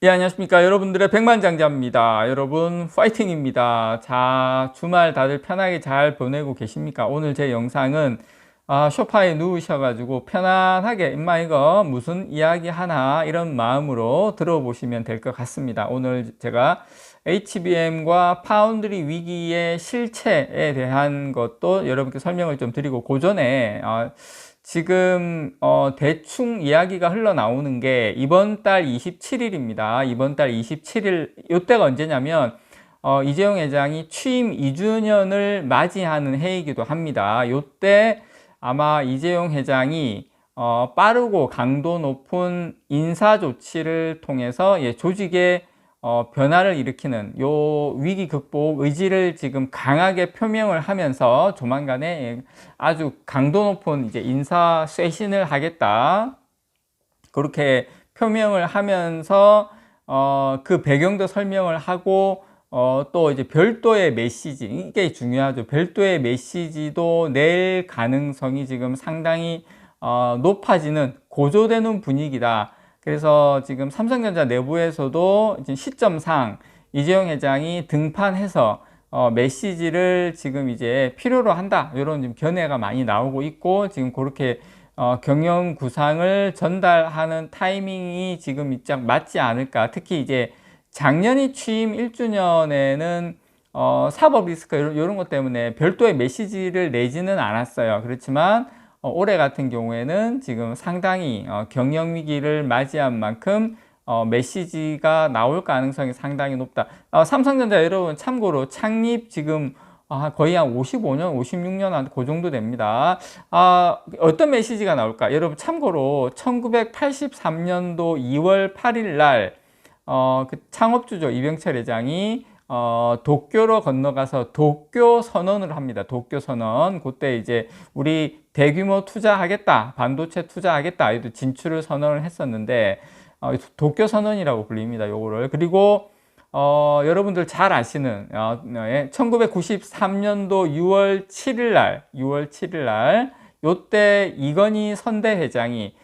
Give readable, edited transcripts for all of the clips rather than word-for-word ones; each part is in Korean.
예, 안녕하십니까. 여러분들의 백만장자입니다. 여러분, 파이팅입니다. 자, 주말 다들 편하게 잘 보내고 계십니까? 오늘 제 영상은 소파에 누우셔가지고 편안하게 임마 이거 무슨 이야기 하나 이런 마음으로 들어보시면 될 것 같습니다. 오늘 제가 HBM과 파운드리 위기의 실체에 대한 것도 여러분께 설명을 좀 드리고, 그 전에 지금 대충 이야기가 흘러나오는 게 이번 달 27일입니다. 이번 달 27일, 요때가 언제냐면 이재용 회장이 취임 2주년을 맞이하는 해이기도 합니다. 요때 아마 이재용 회장이 빠르고 강도 높은 인사 조치를 통해서 조직의 변화를 일으키는 요 위기 극복 의지를 지금 강하게 표명을 하면서 조만간에 아주 강도 높은 이제 인사 쇄신을 하겠다, 그렇게 표명을 하면서 그 배경도 설명을 하고 또 이제 별도의 메시지, 이게 중요하죠. 별도의 메시지도 낼 가능성이 지금 상당히 높아지는, 고조되는 분위기다. 그래서 지금 삼성전자 내부에서도 시점상 이재용 회장이 등판해서 메시지를 지금 이제 필요로 한다, 이런 좀 견해가 많이 나오고 있고, 지금 그렇게 경영 구상을 전달하는 타이밍이 지금 딱 맞지 않을까. 특히 이제 작년이 취임 1주년에는 사법 리스크 이런 것 때문에 별도의 메시지를 내지는 않았어요. 그렇지만 올해 같은 경우에는 지금 상당히 경영 위기를 맞이한 만큼 메시지가 나올 가능성이 상당히 높다. 삼성전자 여러분, 참고로 창립 지금 거의 한 55년, 56년 그 정도 됩니다. 어떤 메시지가 나올까? 여러분 참고로 1983년도 2월 8일 날 그 창업주죠, 이병철 회장이 도쿄로 건너가서 도쿄 선언을 합니다. 도쿄 선언. 그때 이제 우리 대규모 투자하겠다, 반도체 투자하겠다, 진출을 선언을 했었는데 도쿄 선언이라고 불립니다, 요거를. 그리고 여러분들 잘 아시는 1993년도 6월 7일 날 요때 이건희 선대 회장이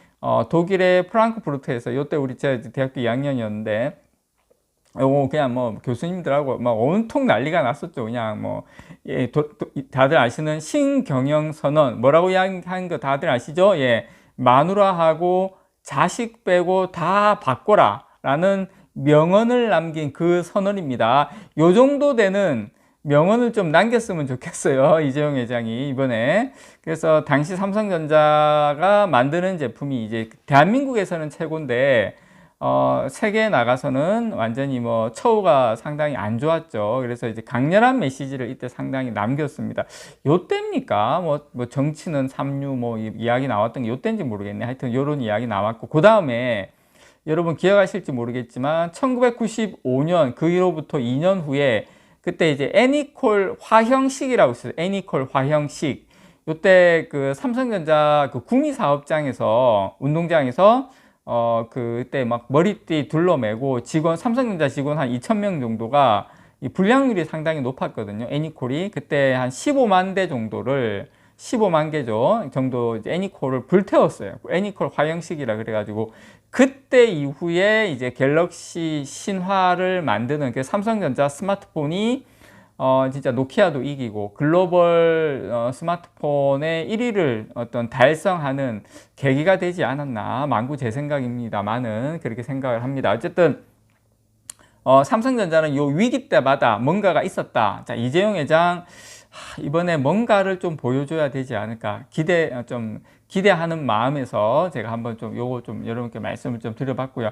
독일의 프랑크푸르트에서, 요때 우리 제가 대학교 2학년이었는데 요거 그냥 뭐 교수님들하고 막 온통 난리가 났었죠. 그냥 뭐 다들 아시는 신경영 선언, 뭐라고 이야기하는 거 다들 아시죠? 마누라하고 자식 빼고 다 바꿔라 라는 명언을 남긴 그 선언입니다. 요 정도 되는 명언을 좀 남겼으면 좋겠어요, 이재용 회장이 이번에. 그래서 당시 삼성전자가 만드는 제품이 이제 대한민국에서는 최고인데 세계에 나가서는 완전히 뭐 처우가 상당히 안 좋았죠. 그래서 이제 강렬한 메시지를 이때 상당히 남겼습니다. 요때입니까? 뭐 정치는 삼류 뭐 이야기 나왔던 게 요때인지 모르겠네. 하여튼 요런 이야기 나왔고, 그 다음에 여러분 기억하실지 모르겠지만 1995년 그로부터 2년 후에 그때 이제 애니콜 화형식이라고 있어요. 애니콜 화형식. 요때 그 삼성전자 그 구미사업장에서, 운동장에서 그때 막 머리띠 둘러매고 삼성전자 직원 한 2,000명 정도가 이 불량률이 상당히 높았거든요. 애니콜이 그때 한 15만 대 정도를, 15만 개죠 정도 이제 애니콜을 불태웠어요. 애니콜 화형식이라 그래가지고 그때 이후에 이제 갤럭시 신화를 만드는 그 삼성전자 스마트폰이 진짜 노키아도 이기고 글로벌 스마트폰의 1위를 달성하는 계기가 되지 않았나, 만구 제 생각입니다만은 그렇게 생각을 합니다. 어쨌든 삼성전자는 요 위기 때마다 뭔가가 있었다. 자, 이재용 회장 이번에 뭔가를 좀 보여줘야 되지 않을까 기대하는 마음에서 제가 한번 좀 요거 좀 여러분께 말씀을 좀 드려봤고요.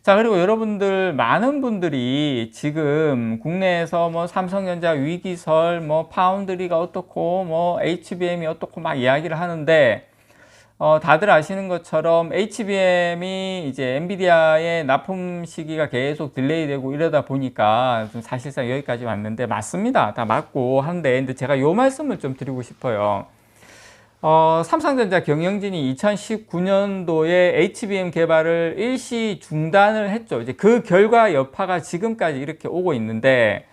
자, 그리고 여러분들 많은 분들이 지금 국내에서 뭐 삼성전자 위기설, 뭐 파운드리가 어떻고 뭐 HBM이 어떻고 막 이야기를 하는데 다들 아시는 것처럼 HBM이 이제 엔비디아의 납품 시기가 계속 딜레이되고 이러다 보니까 좀 사실상 여기까지 왔는데, 맞습니다. 다 맞고 한데, 근데 제가 요 말씀을 좀 드리고 싶어요. 삼성전자 경영진이 2019년도에 HBM 개발을 일시 중단을 했죠. 이제 그 결과 여파가 지금까지 이렇게 오고 있는데,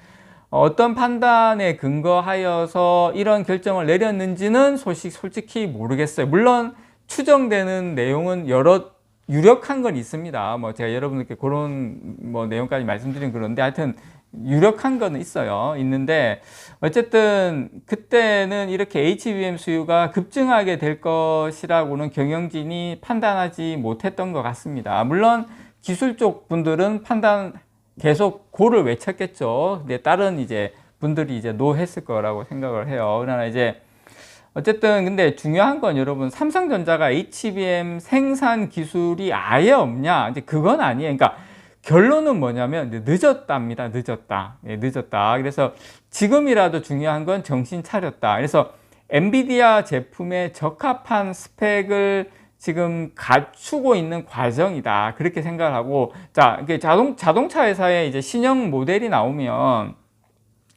어떤 판단에 근거하여서 이런 결정을 내렸는지는 솔직히 모르겠어요. 물론 추정되는 내용은 여러 유력한 건 있습니다. 뭐 제가 여러분들께 그런 뭐 내용까지 말씀드린 그런데 하여튼 유력한 거는 있는데 어쨌든 그때는 이렇게 HBM 수요가 급증하게 될 것이라고는 경영진이 판단하지 못했던 것 같습니다. 물론 기술 쪽 분들은 판단 계속 고를 외쳤겠죠. 근데 다른 이제 분들이 이제 노 했을 거라고 생각을 해요. 그러나 이제 어쨌든 근데 중요한 건 여러분, 삼성전자가 HBM 생산 기술이 아예 없냐? 이제 그건 아니에요. 그러니까 결론은 뭐냐면 늦었답니다. 늦었다. 예, 늦었다. 그래서 지금이라도 중요한 건 정신 차렸다. 그래서 엔비디아 제품에 적합한 스펙을 지금 갖추고 있는 과정이다. 그렇게 생각을 하고, 자, 이게 자동차 회사에 이제 신형 모델이 나오면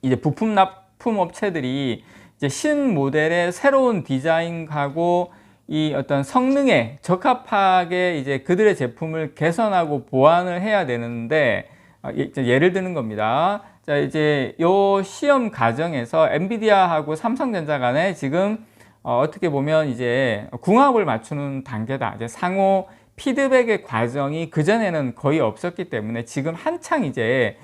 이제 부품 납품 업체들이 이제 신 모델의 새로운 디자인하고 이 어떤 성능에 적합하게 이제 그들의 제품을 개선하고 보완을 해야 되는데, 예를 드는 겁니다. 자, 이제 요 시험 과정에서 엔비디아하고 삼성전자 간에 지금 어떻게 보면 이제 궁합을 맞추는 단계다. 이제 상호 피드백의 과정이 그전에는 거의 없었기 때문에 지금 한창 이제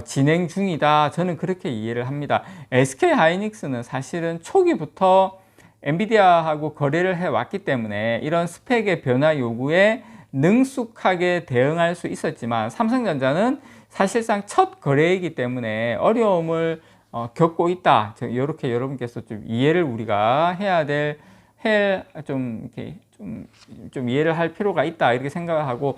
진행 중이다. 저는 그렇게 이해를 합니다. SK 하이닉스는 사실은 초기부터 엔비디아하고 거래를 해왔기 때문에 이런 스펙의 변화 요구에 능숙하게 대응할 수 있었지만, 삼성전자는 사실상 첫 거래이기 때문에 어려움을 겪고 있다. 이렇게 여러분께서 좀 이해를 우리가 해야 될, 좀 이해를 할 필요가 있다, 이렇게 생각을 하고,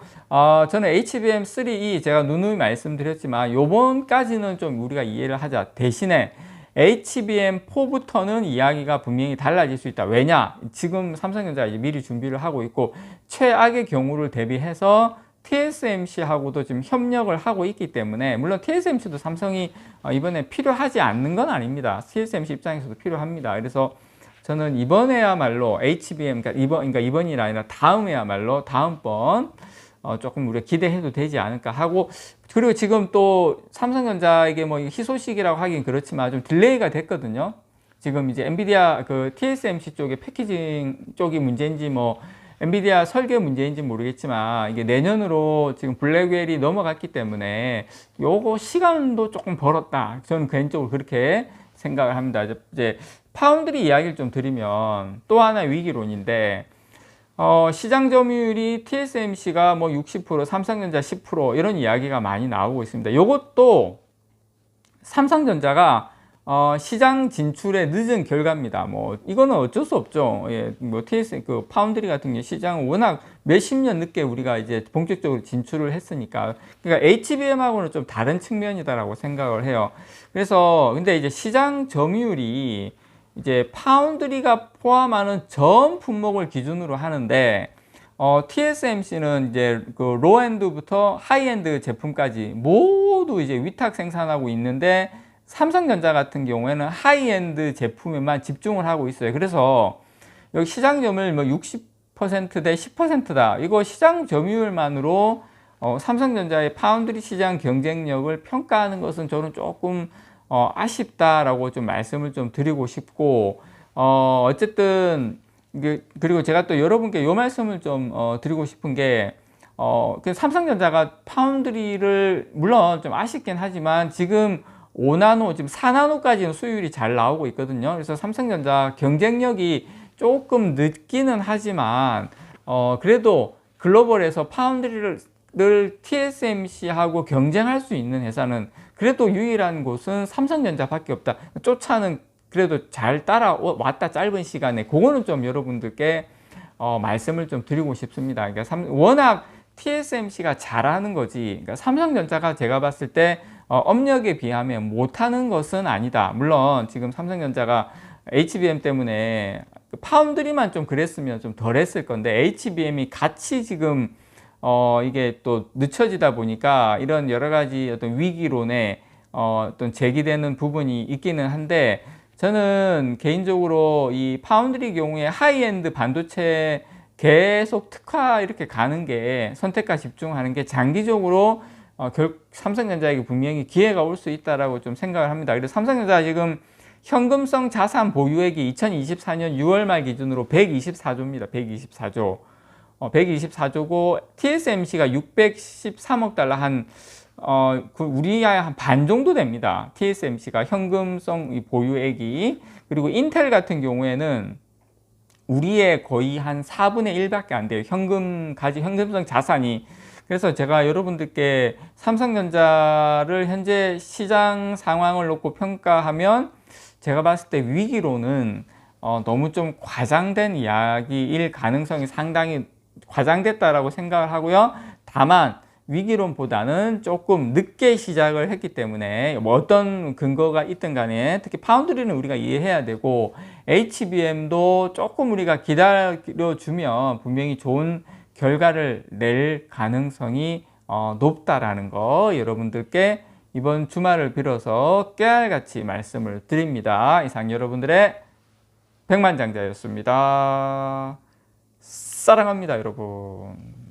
저는 HBM3E 제가 누누이 말씀드렸지만 요번까지는 좀 우리가 이해를 하자. 대신에 HBM4부터는 이야기가 분명히 달라질 수 있다. 왜냐? 지금 삼성전자가 이제 미리 준비를 하고 있고, 최악의 경우를 대비해서 TSMC하고도 지금 협력을 하고 있기 때문에, 물론 TSMC도 삼성이 이번에 필요하지 않는 건 아닙니다. TSMC 입장에서도 필요합니다. 그래서 저는 이번에야말로 HBM, 그러니까 이번이 아니라 다음에야말로 다음번 조금 우리가 기대해도 되지 않을까 하고, 그리고 지금 또 삼성전자에게 뭐 희소식이라고 하긴 그렇지만 좀 딜레이가 됐거든요. 지금 이제 엔비디아 그 TSMC 쪽의 패키징 쪽이 문제인지 뭐 엔비디아 설계 문제인지 모르겠지만, 이게 내년으로 지금 블랙웰이 넘어갔기 때문에 요거 시간도 조금 벌었다. 저는 개인적으로 그렇게 생각을 합니다. 이제 파운드리 이야기를 좀 드리면 또 하나의 위기론인데, 시장 점유율이 TSMC가 뭐 60%, 삼성전자 10% 이런 이야기가 많이 나오고 있습니다. 이것도 삼성전자가 시장 진출에 늦은 결과입니다. 뭐 이거는 어쩔 수 없죠. 예, 뭐 그 파운드리 같은 경우 시장은 워낙 몇십 년 늦게 우리가 이제 본격적으로 진출을 했으니까, 그러니까 HBM하고는 좀 다른 측면이다라고 생각을 해요. 그래서 근데 이제 시장 점유율이 이제 파운드리가 포함하는 전 품목을 기준으로 하는데, TSMC는 이제 그 로엔드부터 하이엔드 제품까지 모두 이제 위탁 생산하고 있는데, 삼성전자 같은 경우에는 하이엔드 제품에만 집중을 하고 있어요. 그래서 여기 시장 점유율 뭐 60%대 10%다. 이거 시장 점유율만으로 삼성전자의 파운드리 시장 경쟁력을 평가하는 것은 저는 조금 아쉽다라고 좀 말씀을 좀 드리고 싶고, 어쨌든 그리고 제가 또 여러분께 요 말씀을 좀 드리고 싶은 게, 삼성전자가 파운드리를 물론 좀 아쉽긴 하지만 지금 5나노, 지금 4나노까지는 수율이 잘 나오고 있거든요. 그래서 삼성전자 경쟁력이 조금 늦기는 하지만 그래도 글로벌에서 파운드리를 TSMC하고 경쟁할 수 있는 회사는 그래도 유일한 곳은 삼성전자밖에 없다. 쫓아는 그래도 잘 따라왔다, 짧은 시간에. 그거는 좀 여러분들께 말씀을 좀 드리고 싶습니다. 그러니까 워낙 TSMC가 잘하는 거지, 그러니까 삼성전자가 제가 봤을 때 업력에 비하면 못하는 것은 아니다. 물론 지금 삼성전자가 HBM 때문에 파운드리만 좀 그랬으면 좀 덜 했을 건데, HBM이 같이 지금 이게 또 늦춰지다 보니까 이런 여러 가지 어떤 위기론에 어떤 제기되는 부분이 있기는 한데, 저는 개인적으로 이 파운드리 경우에 하이엔드 반도체 계속 특화 이렇게 가는 게, 선택과 집중하는 게 장기적으로 삼성전자에게 분명히 기회가 올 수 있다라고 좀 생각을 합니다. 그래서 삼성전자 지금 현금성 자산 보유액이 2024년 6월 말 기준으로 124조입니다. 124조. 124조고 TSMC가 613억 달러 우리의 한 반 정도 됩니다. TSMC가 현금성 보유액이. 그리고 인텔 같은 경우에는 우리의 거의 한 4분의 1밖에 안 돼요. 현금성 자산이. 그래서 제가 여러분들께 삼성전자를 현재 시장 상황을 놓고 평가하면 제가 봤을 때 위기로는 너무 좀 과장된 이야기일 가능성이 상당히 과장됐다라고 생각을 하고요. 다만 위기론보다는 조금 늦게 시작을 했기 때문에 뭐 어떤 근거가 있든 간에 특히 파운드리는 우리가 이해해야 되고 HBM도 조금 우리가 기다려주면 분명히 좋은 결과를 낼 가능성이 높다라는 거 여러분들께 이번 주말을 빌어서 깨알같이 말씀을 드립니다. 이상 여러분들의 백만장자였습니다. 사랑합니다, 여러분.